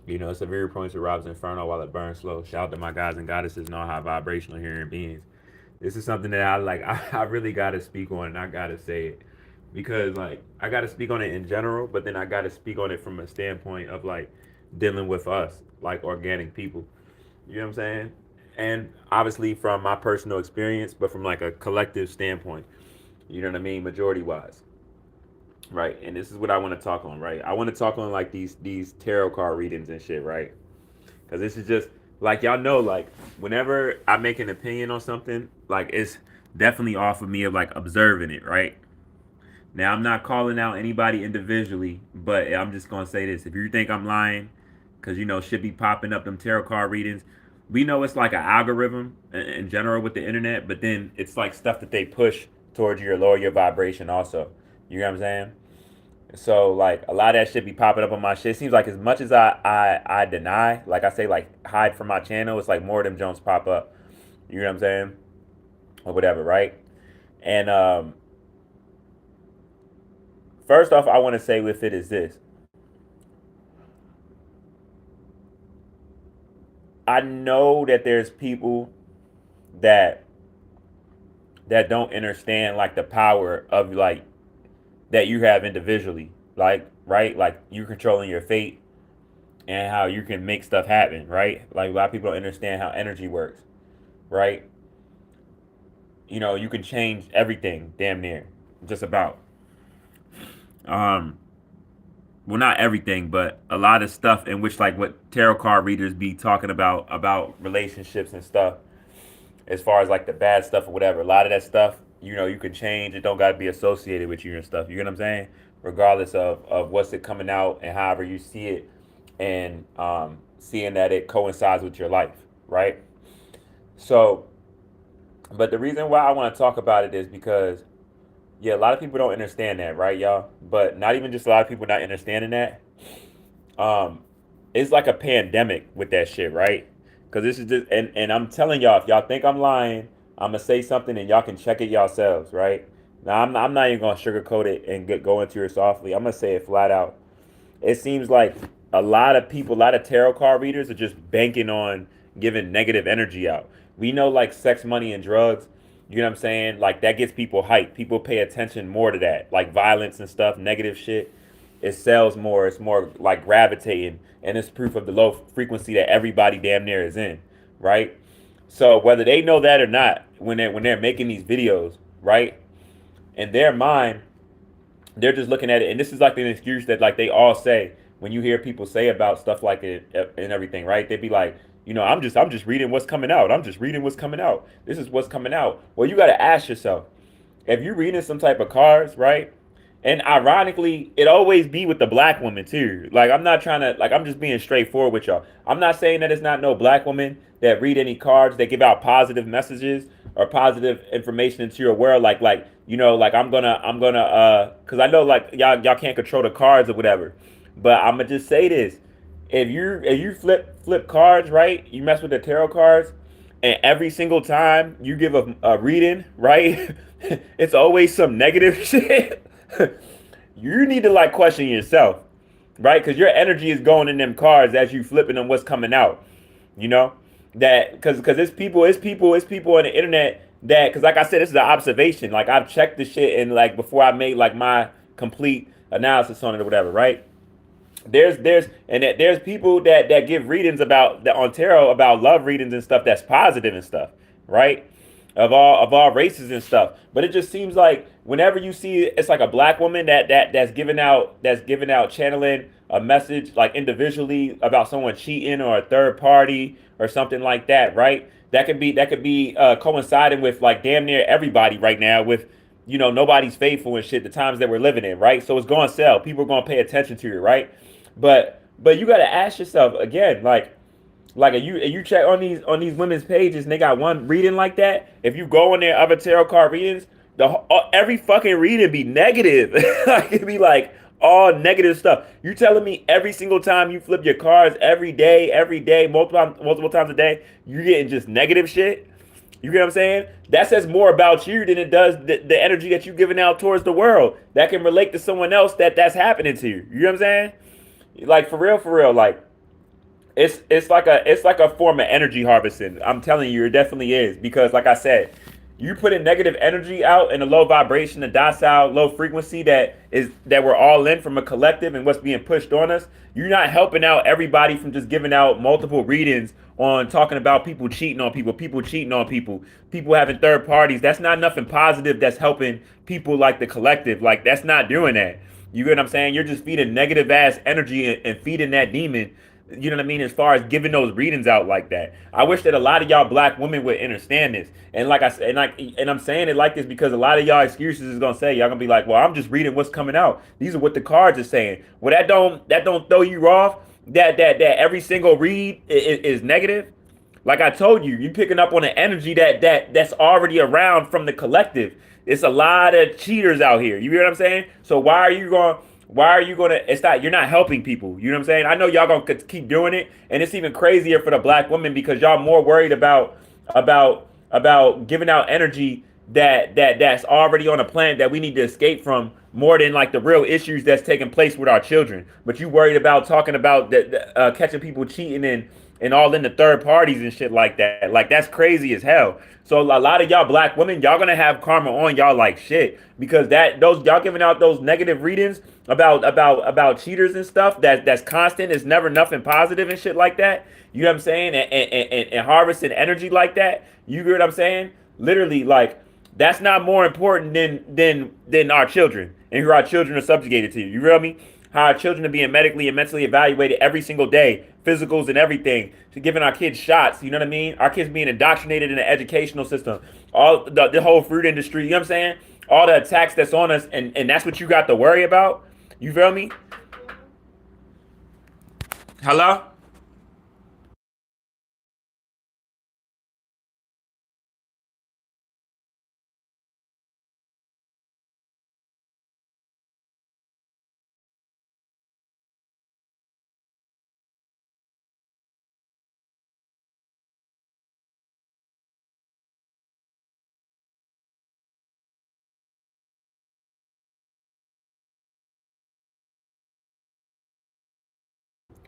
You know, severe points to Rob's Inferno while it burns slow. Shout out to my guys and goddesses and all high vibrational human beings. This is something that I like. I really gotta speak on, and I gotta say it because like I gotta speak on it in general, but then I gotta speak on it from a standpoint of like dealing with us, like organic people. You know what I'm saying? And obviously from my personal experience, but from like a collective standpoint. You know what I mean? Majority wise, right? And this is what I want to talk on, right? I want to talk on like these tarot card readings and shit, right? Because this is just like y'all know, like whenever I make an opinion on something, like it's definitely off of me of like observing it, right? Now I'm not calling out anybody individually, but I'm just gonna say this: if you think I'm lying, because you know shit be popping up them tarot card readings, we know it's like an algorithm in general with the internet, but then it's like stuff that they push towards you or lower your vibration also. You know what I'm saying? So like a lot of that shit be popping up on my shit. It seems like as much as I deny, like I say like hide from my channel, it's like more of them Jones pop up. You know what I'm saying? Or whatever, right? And first off, I want to say with it is this. I know that there's people that don't understand like the power of like that you have individually. Like, right? Like you controlling your fate and how you can make stuff happen, right? Like a lot of people don't understand how energy works, right? You know, you can change everything damn near. Just about. Um well not everything, but a lot of stuff in which like what tarot card readers be talking about relationships and stuff as far as like the bad stuff or whatever. A lot of that stuff, you know, you can change. It don't got to be associated with you and stuff. You get what I'm saying? Regardless of what's it coming out and however you see it, and seeing that it coincides with your life, right? So, but the reason why I want to talk about it is because yeah, a lot of people don't understand that, right, y'all? But not even just a lot of people not understanding that. Um, it's like a pandemic with that shit, right? Because this is just, and I'm telling y'all, if y'all think I'm lying, I'm gonna say something and y'all can check it yourselves, right? Now I'm not even gonna sugarcoat it and go into it softly. I'm gonna say it flat out. It seems like a lot of people, a lot of tarot card readers are just banking on giving negative energy out. We know like sex, money, and drugs. You know what I'm saying? Like that gets people hyped. People pay attention more to that, like violence and stuff, negative shit. It sells more. It's more like gravitating, and it's proof of the low frequency that everybody damn near is in, right? So whether they know that or not, when they're making these videos, right, in their mind, they're just looking at it, and this is like an excuse that like they all say when you hear people say about stuff like it and everything, right? They'd be like, you know, I'm just reading what's coming out. I'm just reading what's coming out. This is what's coming out. Well, you got to ask yourself, if you're reading some type of cards, right? And ironically, it always be with the black woman too. Like I'm not trying to like I'm just being straightforward with y'all. I'm not saying that it's not no black women that read any cards that give out positive messages or positive information into your world. Like you know like I'm gonna because I know like y'all can't control the cards or whatever. But I'm gonna just say this: if you flip cards, right? You mess with the tarot cards, and every single time you give a reading, right? It's always some negative shit. You need to like question yourself, right? Because your energy is going in them cards as you flipping them. What's coming out, you know? That because it's people on the internet that because like I said, this is an observation. Like I've checked the shit and like before I made like my complete analysis on it or whatever, right? There's people that give readings about that on tarot about love readings and stuff that's positive and stuff, right? Of all races and stuff. But it just seems like whenever you see it's like a black woman that's giving out channeling a message like individually about someone cheating or a third party or something like that, right? That could be coinciding with like damn near everybody right now with nobody's faithful and shit the times that we're living in, right? So it's going to sell. People are going to pay attention to it, right? But you got to ask yourself again, like you check on these women's pages and they got one reading like that. If you go on their other tarot card readings, every fucking reading be negative. Like it'd be like all negative stuff. You telling me every single time you flip your cards every day, multiple times a day, you're getting just negative shit? You get what I'm saying? That says more about you than it does the energy that you're giving out towards the world that can relate to someone else that's happening to you. You know what I'm saying? Like for real, like it's like a form of energy harvesting. I'm telling you, it definitely is because, like I said, you put in negative energy out in a low vibration, a docile, low frequency that we're all in from a collective and what's being pushed on us. You're not helping out everybody from just giving out multiple readings on talking about people cheating on people having third parties. That's not nothing positive. That's helping people like the collective. Like that's not doing that. You get what I'm saying? You're just feeding negative ass energy and feeding that demon. You know what I mean? As far as giving those readings out like that, I wish that a lot of y'all black women would understand this. And like I said, and I'm saying it like this because a lot of y'all excuses is gonna say y'all gonna be like, well, I'm just reading what's coming out. These are what the cards are saying. Well, that don't throw you off. That every single read is negative. Like I told you, you picking up on the energy that's already around from the collective. It's a lot of cheaters out here. You hear what I'm saying? So why are you going? Why are you going to? It's not. You're not helping people. You know what I'm saying? I know y'all gonna keep doing it, and it's even crazier for the black women because y'all more worried about giving out energy that's already on a planet that we need to escape from more than like the real issues that's taking place with our children. But you worried about talking about catching people cheating and all in the third parties and shit like that. Like that's crazy as hell. So a lot of y'all black women, y'all gonna have karma on y'all like shit because that those y'all giving out those negative readings about cheaters and stuff that's constant. It's never nothing positive and shit like that. You know what I'm saying? And harvesting energy like that. You get what I'm saying? Literally, like that's not more important than our children and who our children are subjugated to. You feel me? How our children are being medically and mentally evaluated every single day, physicals and everything, to giving our kids shots. You know what I mean? Our kids being indoctrinated in the educational system, all the whole fruit industry. You know what I'm saying? All the attacks that's on us, and that's what you got to worry about. You feel me? Hello?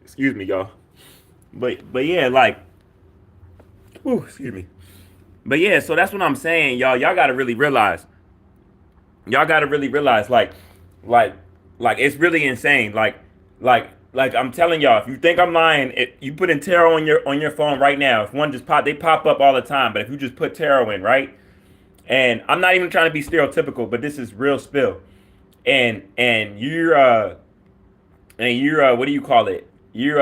Excuse me, y'all. But yeah, like, whew, excuse me. But yeah, so that's what I'm saying, y'all. Y'all gotta really realize. Y'all gotta really realize, like, like it's really insane. Like I'm telling y'all, if you think I'm lying, you put in tarot on your phone right now. If one just they pop up all the time. But if you just put tarot in, right, and I'm not even trying to be stereotypical, but this is real spill. And you're what do you call it? You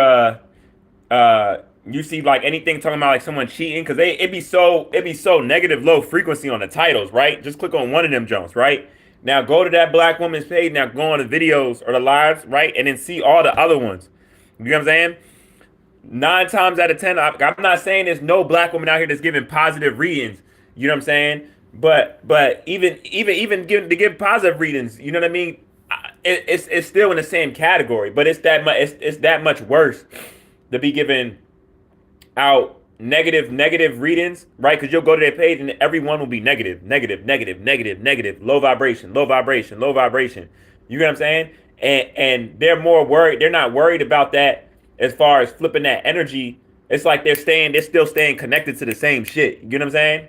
see like anything talking about like someone cheating because it be so negative low frequency on the titles, right? Just click on one of them jumps, right? Now go to that black woman's page. Now go on the videos or the lives, right, and then see all the other ones. You know what I'm saying? 9 times out of 10, I'm not saying there's no black woman out here that's giving positive readings. You know what I'm saying? But even to give positive readings, you know what I mean? It's still in the same category, but it's that much worse to be given out negative readings, right? Because you'll go to their page and everyone will be negative, negative, negative, negative, negative, low vibration, low vibration, low vibration. You get what I'm saying? And they're more worried. They're not worried about that as far as flipping that energy. It's like they're still staying connected to the same shit. You get what I'm saying?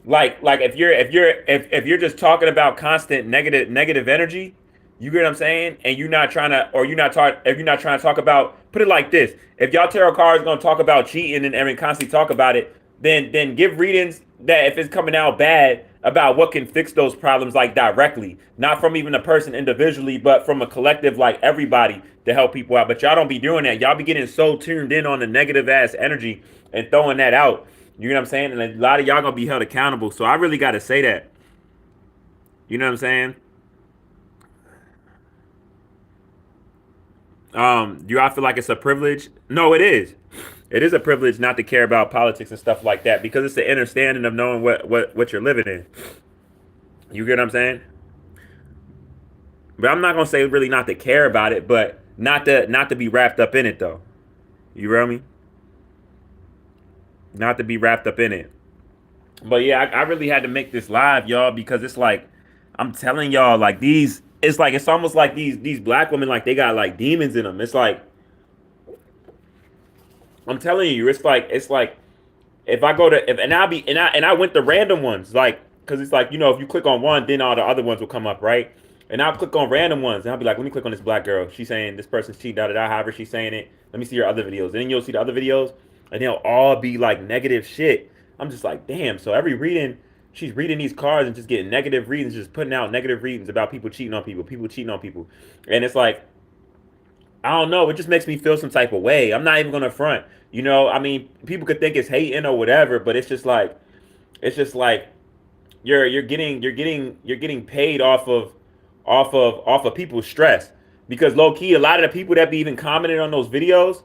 Like if you're just talking about constant negative energy, you get what I'm saying, and you're not trying to, or you're not talk if you're not trying to talk about, put it like this: if y'all tarot cards gonna talk about cheating and constantly talk about it, then give readings that if it's coming out bad about what can fix those problems like directly, not from even a person individually, but from a collective like everybody to help people out. But y'all don't be doing that. Y'all be getting so tuned in on the negative ass energy and throwing that out. You know what I'm saying? And a lot of y'all gonna be held accountable. So I really gotta say that. You know what I'm saying? Do I feel like it's a privilege? No, it is. It is a privilege not to care about politics and stuff like that because it's the understanding of knowing what you're living in. You get what I'm saying? But I'm not gonna say really not to care about it, but not to be wrapped up in it though. You feel me? Not to be wrapped up in it. But yeah, I really had to make this live, y'all, because it's like I'm telling y'all, like these, it's almost like these black women, like they got like demons in them. It's like I'm telling you, it's like if I go to if, and I'll be and I went to random ones like because it's like if you click on one, then all the other ones will come up, right? And I'll click on random ones and I'll be like, let me click on this black girl. She's saying this person's cheating, da da da. However she's saying it. Let me see your other videos. And then you'll see the other videos, and they'll all be like negative shit. I'm just like, damn. So every reading, she's reading these cards and just getting negative readings, just putting out negative readings about people cheating on people cheating on people, and it's like I don't know. It just makes me feel some type of way. I'm not even gonna front. I mean, people could think it's hating or whatever, but it's just like you're getting paid off of people's stress because low key a lot of the people that be even commenting on those videos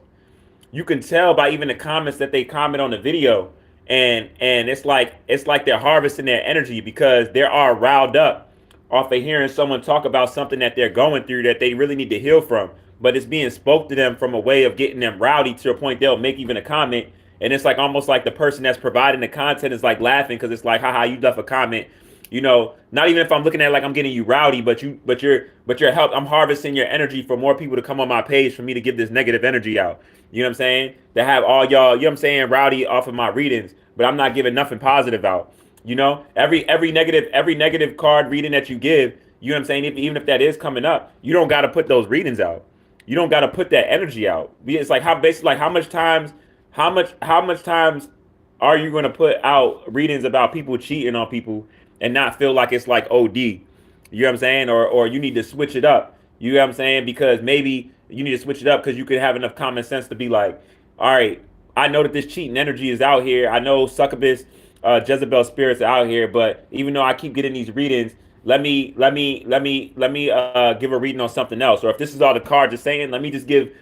you can tell by even the comments that they comment on the video and it's like they're harvesting their energy because they're all riled up off of hearing someone talk about something that they're going through that they really need to heal from, but it's being spoke to them from a way of getting them rowdy to a point they'll make even a comment, and it's like almost like the person that's providing the content is like laughing because it's like haha you left a comment, not even if I'm looking at it like I'm getting you rowdy, but you're help. I'm harvesting your energy for more people to come on my page for me to give this negative energy out. You know what I'm saying? To have all y'all, you know what I'm saying, rowdy off of my readings, but I'm not giving nothing positive out. Every negative card reading that you give, you know what I'm saying? Even if that is coming up, you don't got to put those readings out. You don't got to put that energy out. It's like how basically like how much times are you going to put out readings about people cheating on people and not feel like it's like OD? You know what I'm saying? Or you need to switch it up. You know what I'm saying? Because maybe you need to switch it up because you could have enough common sense to be like, all right, I know that this cheating energy is out here. I know succubus, Jezebel spirits are out here, but even though I keep getting these readings, let me give a reading on something else. Or if this is all the cards are saying, let me give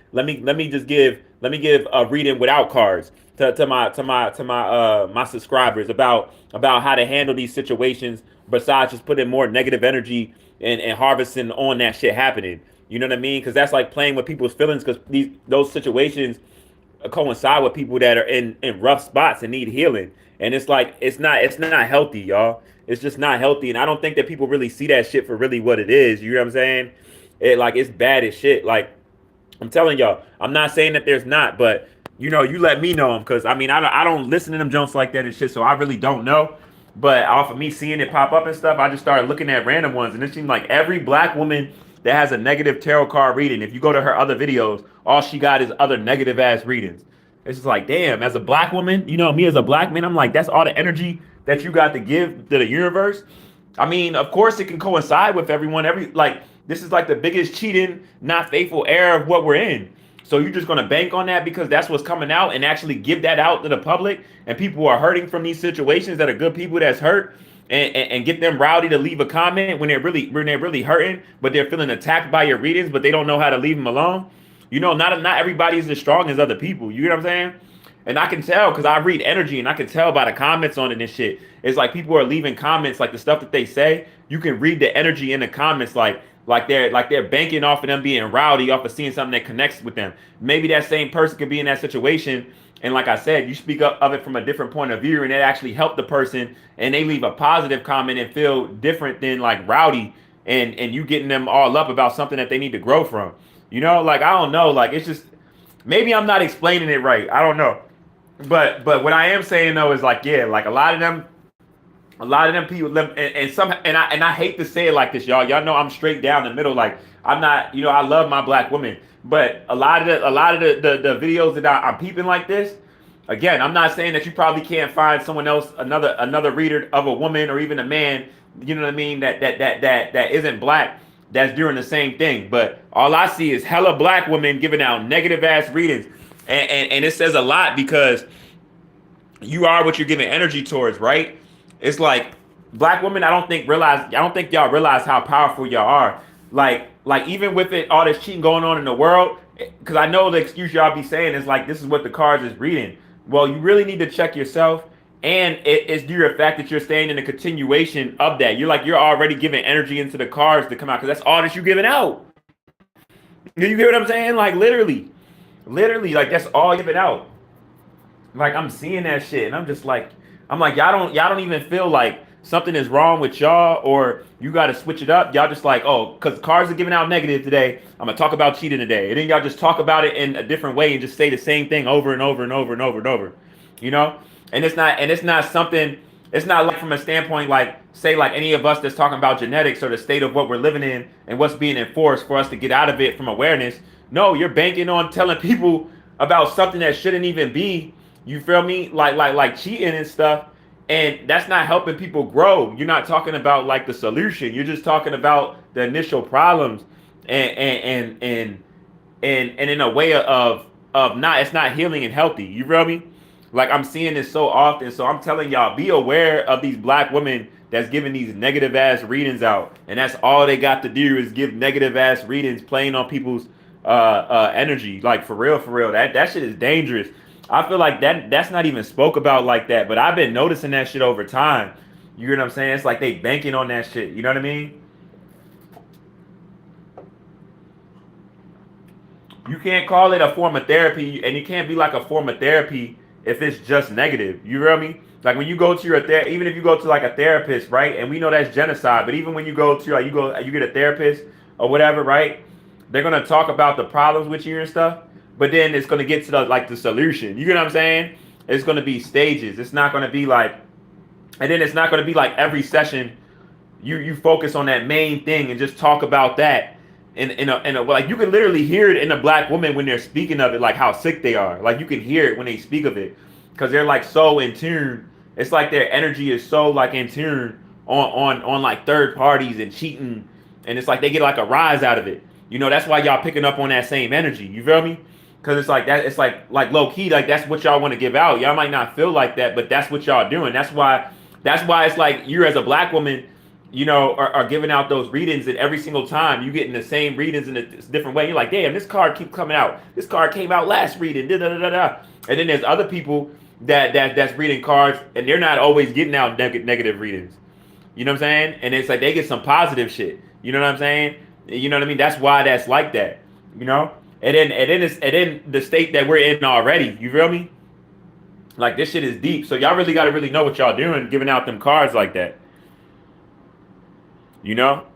a reading without cards to my subscribers about how to handle these situations besides just putting more negative energy and harvesting on that shit happening. You know what I mean? Because that's like playing with people's feelings because those situations coincide with people that are in rough spots and need healing. And it's like it's not healthy, y'all. It's just not healthy. And I don't think that people really see that shit for really what it is. You know what I'm saying? It's bad as shit. Like I'm telling y'all, I'm not saying that there's not, but you let me know them because I mean I don't listen to them jumps like that and shit, so I really don't know. But off of me seeing it pop up and stuff, I just started looking at random ones, and it seemed like every black woman that has a negative tarot card reading, if you go to her other videos, all she got is other negative ass readings. It's just like, damn, as a black woman, me as a black man, I'm like, that's all the energy that you got to give to the universe. I mean, of course, it can coincide with everyone. This is like the biggest cheating, not faithful era of what we're in. So you're just gonna bank on that because that's what's coming out and actually give that out to the public and people who are hurting from these situations that are good people that's hurt and get them rowdy to leave a comment when they're really hurting, but they're feeling attacked by your readings, but they don't know how to leave them alone. Not everybody is as strong as other people. You know what I'm saying? And I can tell because I read energy and I can tell by the comments on it and shit. It's like people are leaving comments like the stuff that they say. You can read the energy in the comments like they're banking off of them being rowdy off of seeing something that connects with them. Maybe that same person could be in that situation. And like I said, you speak up of it from a different point of view and it actually helped the person and they leave a positive comment and feel different than like rowdy and you getting them all up about something that they need to grow from. Like I don't know. Like it's just maybe I'm not explaining it right. I don't know. But what I am saying though is like yeah, like a lot of them people and I hate to say it like this, y'all. Y'all know I'm straight down the middle. Like I'm not, I love my black women, but a lot of the videos that I'm peeping like this. Again, I'm not saying that you probably can't find someone else, another reader of a woman or even a man. You know what I mean? That isn't black. That's doing the same thing. But all I see is hella black women giving out negative ass readings, and it says a lot because you are what you're giving energy towards, right? It's like black women. I don't think y'all realize how powerful y'all are. Like even with it, all this cheating going on in the world. Because I know the excuse y'all be saying is like this is what the cards is reading. Well, you really need to check yourself, and it's due to the fact that you're staying in the continuation of that. You're already giving energy into the cards to come out because that's all that you're giving out. You get what I'm saying? Like literally, like that's all giving out. Like I'm seeing that shit, and I'm like, y'all don't even feel like something is wrong with y'all or you got to switch it up, y'all just like, oh, because cards are giving out negative today, I'm gonna talk about cheating today, and then y'all just talk about it in a different way and just say the same thing over and over and over and over and over, you know. And it's not something, it's not like from a standpoint like say like any of us that's talking about genetics or the state of what we're living in and what's being enforced for us to get out of it from awareness. No, you're banking on telling people about something that shouldn't even be, you feel me, like cheating and stuff, and that's not helping people grow. You're not talking about like the solution, you're just talking about the initial problems, and in a way of not, it's not healing and healthy, you feel me. Like I'm seeing this so often, so I'm telling y'all, be aware of these black women that's giving these negative ass readings out, and that's all they got to do is give negative ass readings, playing on people's energy. Like for real, that shit is dangerous. I feel like that's not even spoke about like that, but I've been noticing that shit over time. You know what I'm saying? It's like they banking on that shit. You know what I mean? You can't call it a form of therapy, and it can't be like a form of therapy if it's just negative. You feel me? Like when you go to your even if you go to like a therapist, right? And we know that's genocide, but even when you go to like you get a therapist or whatever, right? They're gonna talk about the problems with you and stuff, but then it's gonna get to the solution. You get what I'm saying? It's gonna be stages. It's not gonna be like, and then it's not gonna be like every session you focus on that main thing and just talk about that. In a like you can literally hear it in a black woman when they're speaking of it, like how sick they are. Like you can hear it when they speak of it because they're like so in tune. It's like their energy is so like in tune on like third parties and cheating, and it's like they get like a rise out of it. You know, that's why y'all picking up on that same energy. You feel me? Because it's like that. It's like low key. Like that's what y'all want to give out. Y'all might not feel like that, but that's what y'all doing. That's why. That's why it's like you as a black woman, you know, are giving out those readings, and every single time you getting the same readings in a different way. You're like, damn, this card keep coming out. This card came out last reading. Da da da da da. And then there's other people that's reading cards, and they're not always getting out negative readings. You know what I'm saying? And it's like they get some positive shit. You know what I'm saying? You know what I mean? That's why that's like that. You know? And then the state that we're in already. You feel me? Like this shit is deep. So y'all really gotta really know what y'all doing, giving out them cards like that. You know?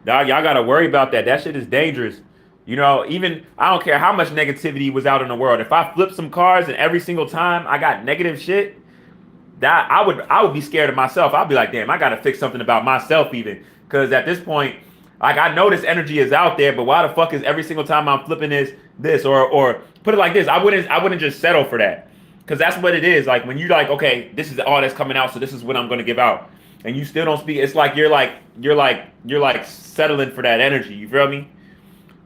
Dog, y'all gotta worry about that. That shit is dangerous. You know, even I don't care how much negativity was out in the world. If I flip some cards and every single time I got negative shit, that I would be scared of myself. I'd be like, damn, I gotta fix something about myself even. Cause at this point, like I know this energy is out there, but why the fuck is every single time I'm flipping this or put it like this, I wouldn't just settle for that. Cause that's what it is. Like when you like, okay, this is all that's coming out, so this is what I'm gonna give out. And you still don't speak, it's like you're like settling for that energy. You feel me?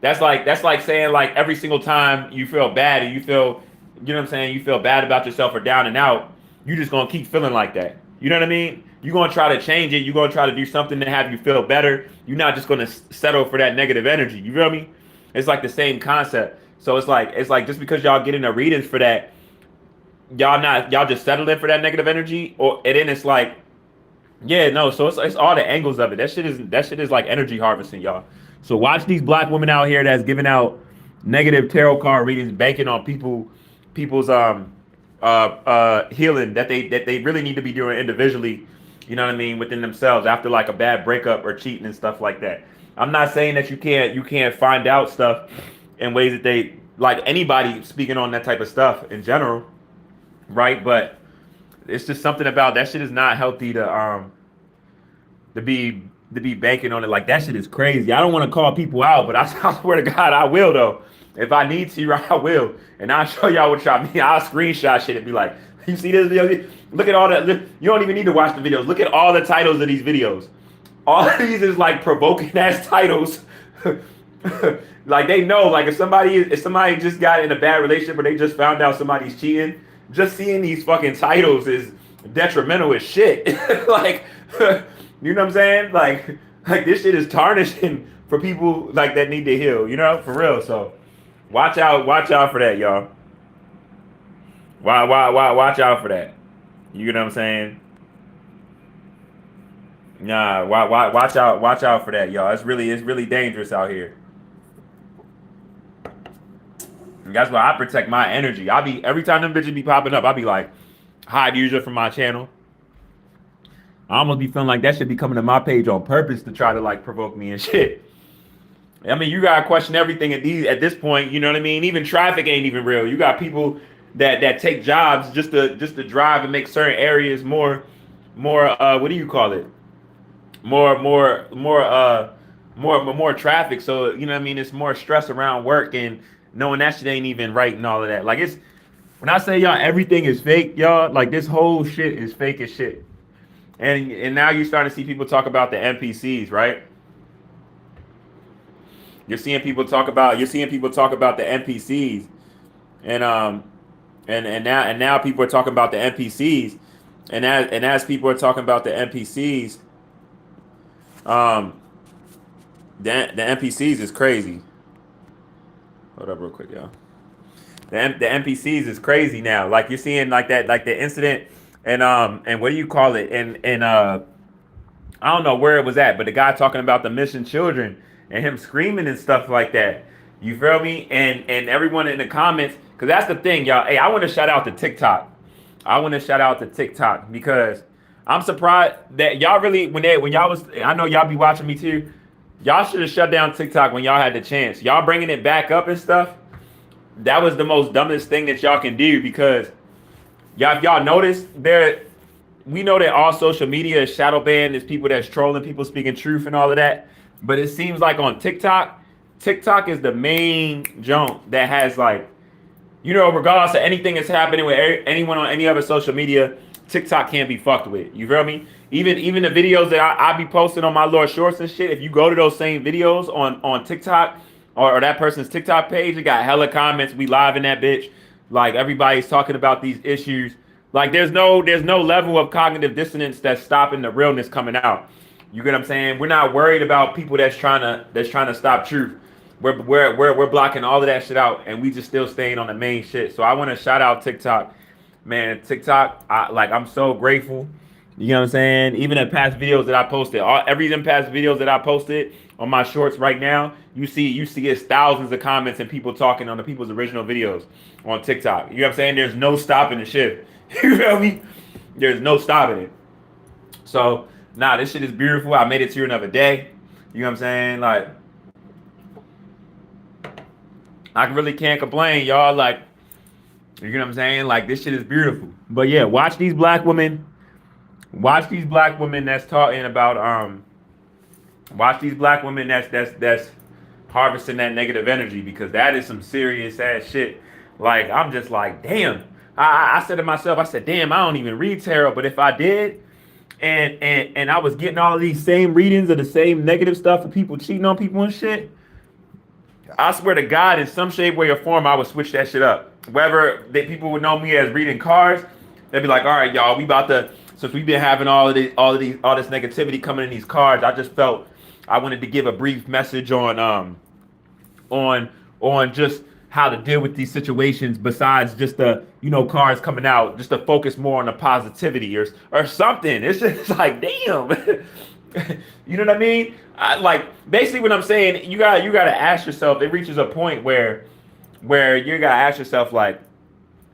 That's like saying like every single time you feel bad and you feel, you know what I'm saying, you feel bad about yourself or down and out, you just gonna keep feeling like that. You know what I mean? You're gonna try to change it. You're gonna try to do something to have you feel better. You're not just gonna settle for that negative energy. You feel me? It's like the same concept. So it's like just because y'all getting a readings for that, y'all just settling for that negative energy, and then it's like, yeah, no. So it's all the angles of it. That shit is like energy harvesting, y'all. So watch these black women out here that's giving out negative tarot card readings, banking on people's healing that they really need to be doing individually. You know what I mean, within themselves after like a bad breakup or cheating and stuff like that. I'm not saying that you can't find out stuff in ways that they like anybody speaking on that type of stuff in general, right? But it's just something about that shit is not healthy to be banking on it. Like that shit is crazy. I don't want to call people out, but I swear to God, I will though. If I need to, I will, and I'll show y'all what y'all mean. I'll screenshot shit and be like, "You see this video? Look at all that. You don't even need to watch the videos. Look at all the titles of these videos. All of these is like provoking ass titles. Like they know, like if somebody just got in a bad relationship or they just found out somebody's cheating, just seeing these fucking titles is detrimental as shit. Like, you know what I'm saying? Like this shit is tarnishing for people like that need to heal. You know, for real. So. Watch out for that, y'all. Watch out for that. You know what I'm saying? Nah, watch out for that, y'all. It's really dangerous out here. And that's why I protect my energy. Every time them bitches be popping up, I'll be like, hide user from my channel. I almost be feeling like that should be coming to my page on purpose to try to like provoke me and shit. I mean, you gotta question everything at this point. You know what I mean? Even traffic ain't even real. You got people that take jobs just to drive and make certain areas more what do you call it? More traffic. So you know what I mean? It's more stress around work and knowing that shit ain't even right and all of that. Like it's when I say y'all everything is fake, y'all like this whole shit is fake as shit. And now you're starting to see people talk about the NPCs, right? You're seeing people talk about the NPCs, and now people are talking about the NPCs, and as people are talking about the NPCs, um, the NPCs is crazy. Hold up, real quick, y'all. The NPCs is crazy now. Like you're seeing like that, like the incident, and what do you call it? And I don't know where it was at, but the guy talking about the missing children and him screaming and stuff like that. You feel me? And everyone in the comments, because that's the thing, y'all. Hey, I want to shout out to TikTok. I want to shout out to TikTok because I'm surprised that y'all really when y'all was I know y'all be watching me too. Y'all should have shut down TikTok when y'all had the chance. Y'all bringing it back up and stuff. That was the most dumbest thing that y'all can do because y'all if y'all notice there we know that all social media is shadow banned. There's people that's trolling, people speaking truth and all of that. But it seems like on TikTok, TikTok is the main junk that has like, you know, regardless of anything that's happening with anyone on any other social media, TikTok can't be fucked with. You feel me? Even the videos that I be posting on my Lord Shorts and shit, if you go to those same videos on TikTok or that person's TikTok page, it got hella comments. We live in that bitch. Like everybody's talking about these issues. Like there's no level of cognitive dissonance that's stopping the realness coming out. You get what I'm saying? We're not worried about people that's trying to stop truth. We're blocking all of that shit out, and we just still staying on the main shit. So I want to shout out TikTok, man. TikTok, I'm so grateful. You know what I'm saying? Even the past videos that I posted, every them past videos that I posted on my shorts right now, you see it's thousands of comments and people talking on the people's original videos on TikTok. You know what I'm saying? There's no stopping the shit. You feel me? There's no stopping it. So, nah, this shit is beautiful. I made it to another day. You know what I'm saying? Like, I really can't complain, y'all. Like, you know what I'm saying? Like, this shit is beautiful. But yeah, watch these black women. Watch these black women that's talking about watch these black women that's harvesting that negative energy because that is some serious ass shit. Like, I'm just like, damn. I said to myself, I said, damn, I don't even read tarot, but if I did, and I was getting all of these same readings of the same negative stuff of people cheating on people and shit, I swear to God, in some shape, way, or form, I would switch that shit up. Whether people would know me as reading cards, they'd be like, all right, y'all, we about to. Since we've been having all this negativity coming in these cards, I just felt I wanted to give a brief message on just how to deal with these situations besides just the cards coming out, just to focus more on the positivity or something. It's just like, damn. You know what I mean? Like basically what I'm saying, you gotta ask yourself. It reaches a point where you gotta ask yourself, like,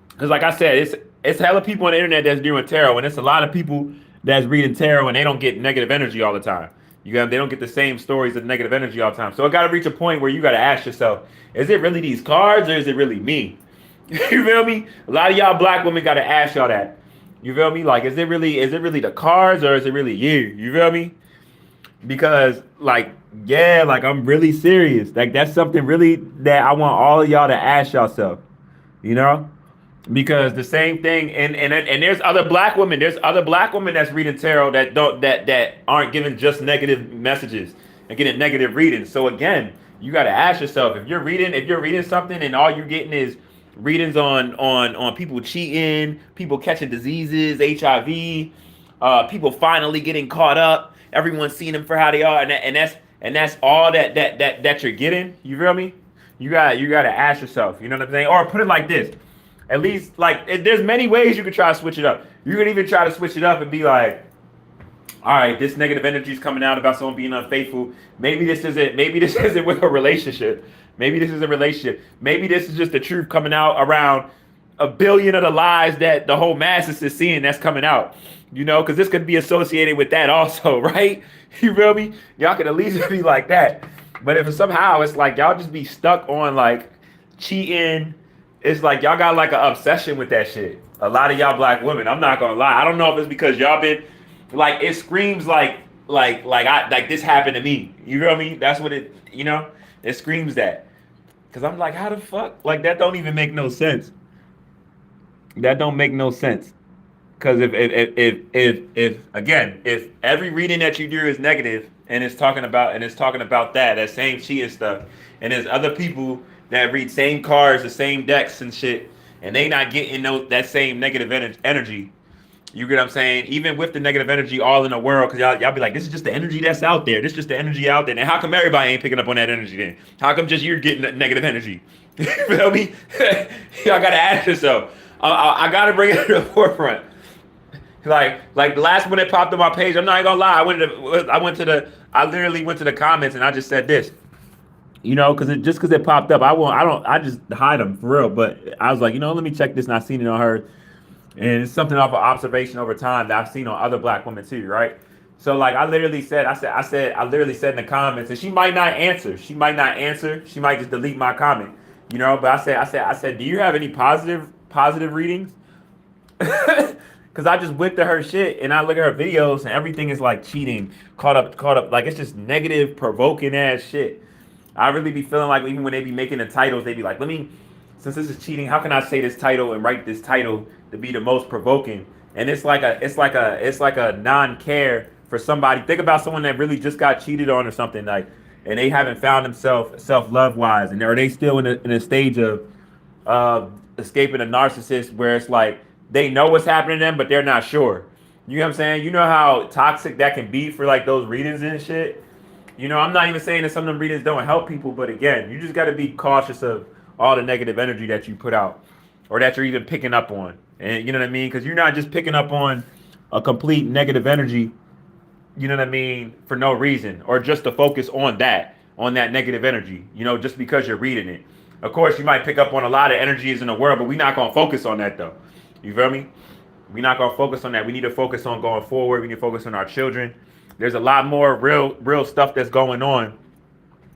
because like I said, it's hella people on the internet that's doing tarot, and it's a lot of people that's reading tarot and they don't get negative energy all the time. They don't get the same stories of negative energy all the time. So it gotta reach a point where you gotta ask yourself, is it really these cards or is it really me? You feel me? A lot of y'all black women gotta ask y'all that. You feel me? Like, is it really the cards or is it really you? You feel me? Because like, yeah, like I'm really serious. Like that's something really that I want all of y'all to ask yourself, you know? Because the same thing, and there's other black women. There's other black women that's reading tarot that aren't giving just negative messages and getting negative readings. So again, you got to ask yourself, if you're reading something and all you're getting is readings on people cheating, people catching diseases, HIV, people finally getting caught up, everyone's seeing them for how they are, and that's all that you're getting. You feel me? You got to ask yourself. You know what I'm saying? Or put it like this. At least, like, there's many ways you could try to switch it up. You could even try to switch it up and be like, all right, this negative energy is coming out about someone being unfaithful. Maybe this isn't with a relationship. Maybe this is a relationship. Maybe this is just the truth coming out around a billion of the lies that the whole masses is seeing that's coming out. Because this could be associated with that also, right? You feel me? Y'all could at least be like that. But if somehow it's like y'all just be stuck on like cheating, it's like y'all got like an obsession with that shit. A lot of y'all black women, I'm not gonna lie. I don't know if it's because y'all been like it screams like this happened to me. You feel me? That's what it screams that. Cause I'm like, how the fuck? Like that don't even make no sense. That don't make no sense. Because if again, if every reading that you do is negative and it's talking about that same cheating stuff, and there's other people that read same cards, the same decks and shit, and they not getting that same negative energy. You get what I'm saying? Even with the negative energy all in the world, because y'all be like, this is just the energy that's out there. This is just the energy out there. And how come everybody ain't picking up on that energy then? How come just you're getting negative energy? You feel me? Y'all gotta ask yourself. I gotta bring it to the forefront. Like the last one that popped on my page, I'm not even gonna lie. I literally went to the comments and I just said this. Because it popped up, I just hide them for real. But I was like, let me check this, and I seen it on her, and it's something off of observation over time that I've seen on other black women too, right? So like I literally said in the comments, and she might not answer. She might just delete my comment, But I said, do you have any positive readings? Cause I just went to her shit and I look at her videos and everything is like cheating, caught up. Like it's just negative, provoking ass shit. I really be feeling like even when they be making the titles, they be like, since this is cheating, how can I say this title and write this title to be the most provoking? And it's like a non-care for somebody. Think about someone that really just got cheated on or something like, and they haven't found themselves self-love wise, and are they still in a stage of escaping a narcissist where it's like they know what's happening to them, but they're not sure. You know what I'm saying? You know how toxic that can be for like those readings and shit. I'm not even saying that some of them readings don't help people, but again, you just got to be cautious of all the negative energy that you put out or that you're even picking up on. And you know what I mean? Because you're not just picking up on a complete negative energy, for no reason or just to focus on that negative energy, just because you're reading it. Of course, you might pick up on a lot of energies in the world, but we're not going to focus on that though. You feel me? We're not going to focus on that. We need to focus on going forward. We need to focus on our children. There's a lot more real stuff that's going on.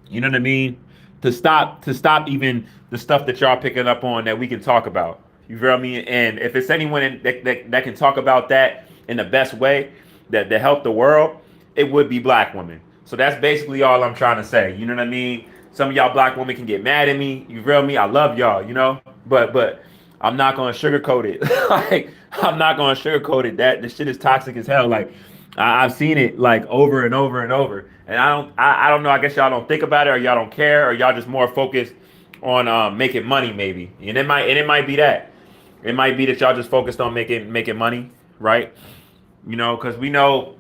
You know what I mean? To stop even the stuff that y'all picking up on that we can talk about. You feel me? And if it's anyone that can talk about that in the best way that help the world, it would be black women. So that's basically all I'm trying to say. You know what I mean? Some of y'all black women can get mad at me. You feel me? I love y'all, but I'm not gonna sugarcoat it. Like I'm not gonna sugarcoat it. That this shit is toxic as hell. Like I've seen it like over and over and over. And I don't know. I guess y'all don't think about it, or y'all don't care, or y'all just more focused on making money, maybe. And it might be that. It might be that y'all just focused on making money, right? Because we know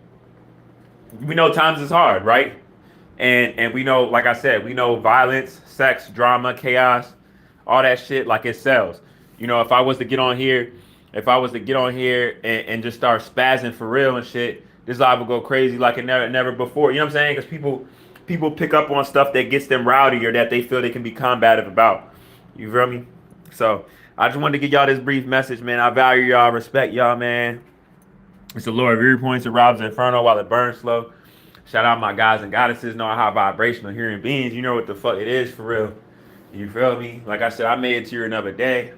times is hard, right? And we know, like I said, we know violence, sex, drama, chaos, all that shit, like it sells. If I was to get on here, and just start spazzing for real and shit, this live will go crazy like it never before. You know what I'm saying? Because people pick up on stuff that gets them rowdy or that they feel they can be combative about. You feel me? So I just wanted to give y'all this brief message, man. I value y'all, respect y'all, man. It's the Lord Viewpoints of RoBs Inferno while it burns slow. Shout out my guys and goddesses, knowing how vibrational human beings. You know what the fuck it is for real. You feel me? Like I said, I made it to you another day.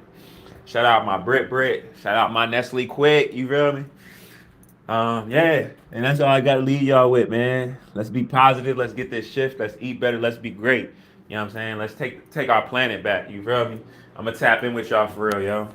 Shout out my Brit. Shout out my Nestle Quick. You feel me? Yeah. And that's all I got to leave y'all with, man. Let's be positive. Let's get this shift. Let's eat better. Let's be great. You know what I'm saying? Let's take our planet back. You feel me? I'm going to tap in with y'all for real, yo.